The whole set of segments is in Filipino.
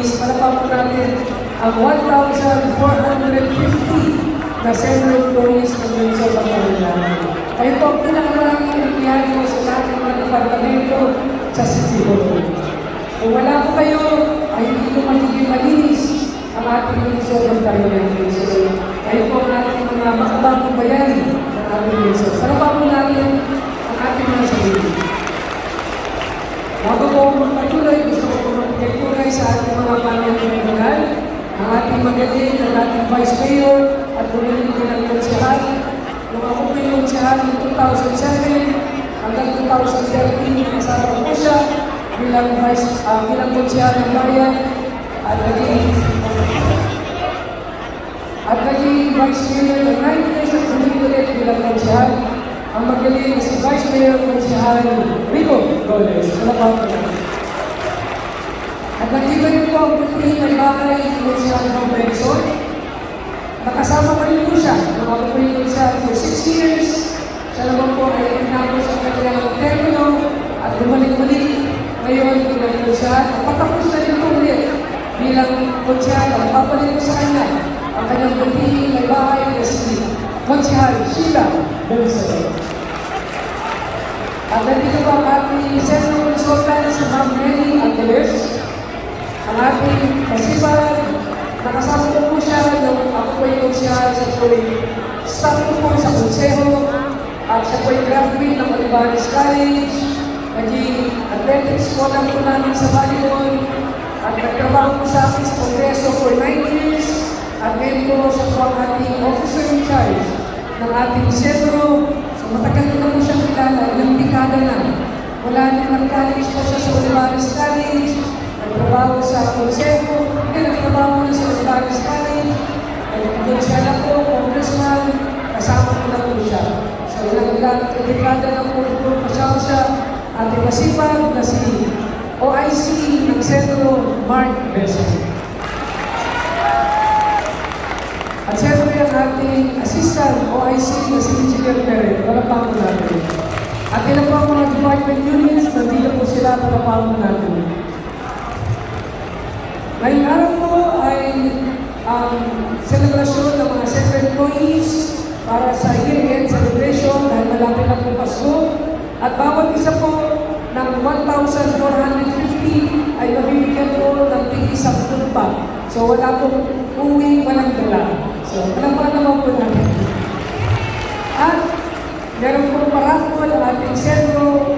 employees, palapapan natin ang 1,450 na senior employees ng Lungsod ng Pangasinan. Kayo po ang pinakamaraming empleyado sa lahat ng mga departamento sa City Hall. Kung wala po kayo, ay hindi ko magiging malinis ang ating lungsod ng Pangasinan. So, kayo po ang ating mga makabagong bayani ng ating lungsod. Palapapan natin ang ating mga sarili. Bago po magpatuloy, gusto ko magpatuloy sa ating mga panalingan, ang ating magaling, ang ating Vice Mayor, at bumili din ng konsyahal. Nung ako po yung konsyahal ng 2007 hanggang 2013, kasama ko siya bilang konsyahal ng bayan at naging Vice Mayor ng 9 years at ulit bilang konsyahal. Ang magaling si Vice Mayor konsyahal Rico Roles. Salamat po. At nag-iba rin po ang pagpili ng bahay ng konsyahal ng Benson. Nakasama ko rin po siya. Nakapagpili siya for 6 years. Siya naman po ay pinapos ang kanyang termino at bumalik-balik ngayon bilang konsyahal. At patapos na rin po ulit bilang konsyahal. At papalik ko sa kanya ang kanyang pagpili ng bahay na si konsyahal Sheila Benson. At nandito po ang ating Central Consultant sa Ma'am Nelly Angeles. Ang ating kasipag, nakasama ko po siya nung ako po yung konsyahal sa staff ko po sa konseho at siya po yung graduate ng Olivares College, naging athletics po lang po namin sa volleyball at nagtrabaho po sa akin sa Kongreso for 9 years at ngayon po siya po ang ating officer in charge ng ating sentro. So matagal ko na po siyang kilala, ilang dekada na. Wala din nag-college po siya sa Olivares College, nagtrabaho sa konseho, nagtrabaho na sa Olivares College, nag-konsyal ako, congressman, kasama ko na po siya. So ilang dekada na po kasama siya, ating masipag na si OIC ng Sentro, Mark Besson. At siyempre ang ating assistant OIC na si Engineer Perez, palapakan natin. At ilan po ang mga department units, nandito po sila, palapakan natin. Ngayong araw po ay ang selebrasyon ng mga Centro employees para sa year-end celebration dahil malapit na po Pasko. At bawat isa po ng 1,450 ay mabibigyan po ng tig-isang food pack. So wala pong uwi, walang dala. So palapakan naman po natin. At meron pong parapol ang ating sentro,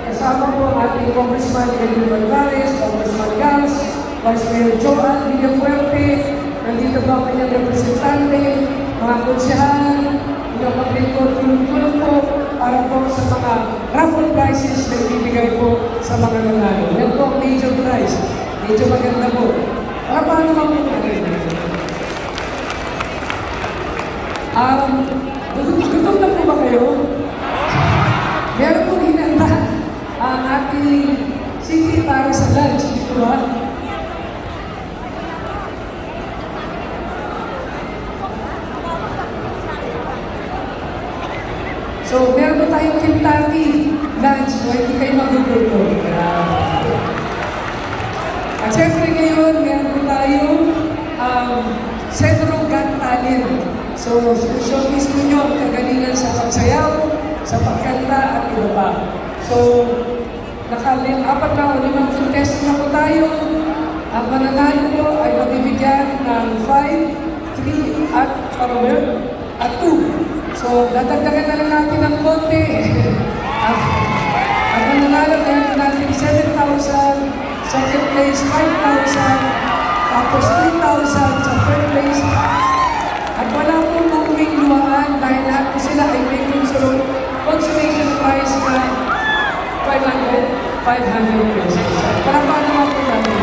kasama po ang ating Congressman Edwin Alvarez, Congressman Gals, Vice Mayor Joan Villafuerte, nandito ba ang kanyang representante, mga konsyahal, yung pag-tulong po para po sa mga raffle prizes na ibibigay po sa mga nanalo. Yan po ang major prize. Medyo maganda po. Para paano naman po natin? Gutom na po ba kayo? Meron po hinanda ang ating city para sa lunch, di po ba? So, meron po tayong Kentucky lunch, so hindi kayo magugulo. At syempre ngayon, meron po tayong Centro Got Talent. So, showcase po nyo ang kagalingan sa pagsayaw, sa pagkanta at iba pa. So, apat na o 5 contest na po tayo. Ang mananalo po ay mabibigyan ng 5, 3 at 2. So, dadagdagan na lang natin ng konti. Ang mananalo na natin 7,000, second place 5,000, tapos 3,000 sa third place. At wala pong mauwing luhaan dahil lahat po sila ay may consolation prize na 500 pesos. Para paano naman po natin.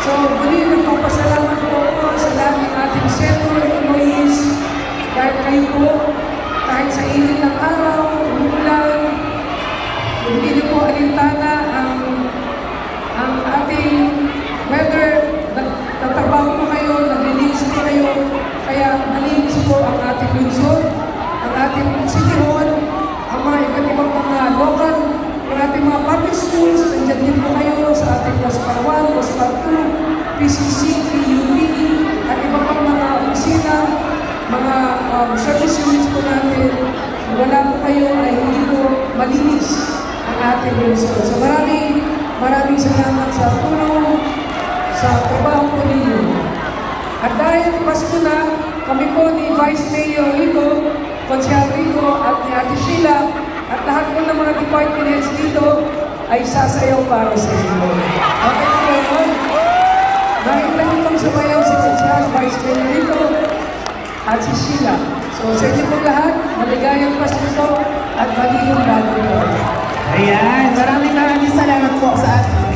So, muli nagpapasalamat po ako sa lahat ng ating sentro employees dahil kayo po, kahit sa init ng araw, umulan, hindi niyo po alintana ang ating weather, natatrabaho po kayo, naglilinis po kayo, kaya malinis po ang ating lungsod, ang ating city hall, ang mga iba't ibang mga local, ang ating ating mga public schools, nandiyan din po kayo sa ating OSPAR 1, OSPAR 2, PCC, PUP, at iba pang mga opisina, mga service units po natin. Wala po kayo ay hindi po malinis ang ating municipal. So maraming salamat sa tulong, sa trabaho po ninyo. At dahil Pasko na, kami po ni Vice Mayor Rico, Consejero Rico at ni Ate Sheila at lahat po ng mga department heads dito ay sasayaw para sa inyo. Okay po yun? Nakita niyo pang sumayaw si Consejero Vice Mayor Rico at si Sheila. So sa inyo po lahat, maligayang Pasko po at magiging bago po. Ayan, maraming salamat po sa ating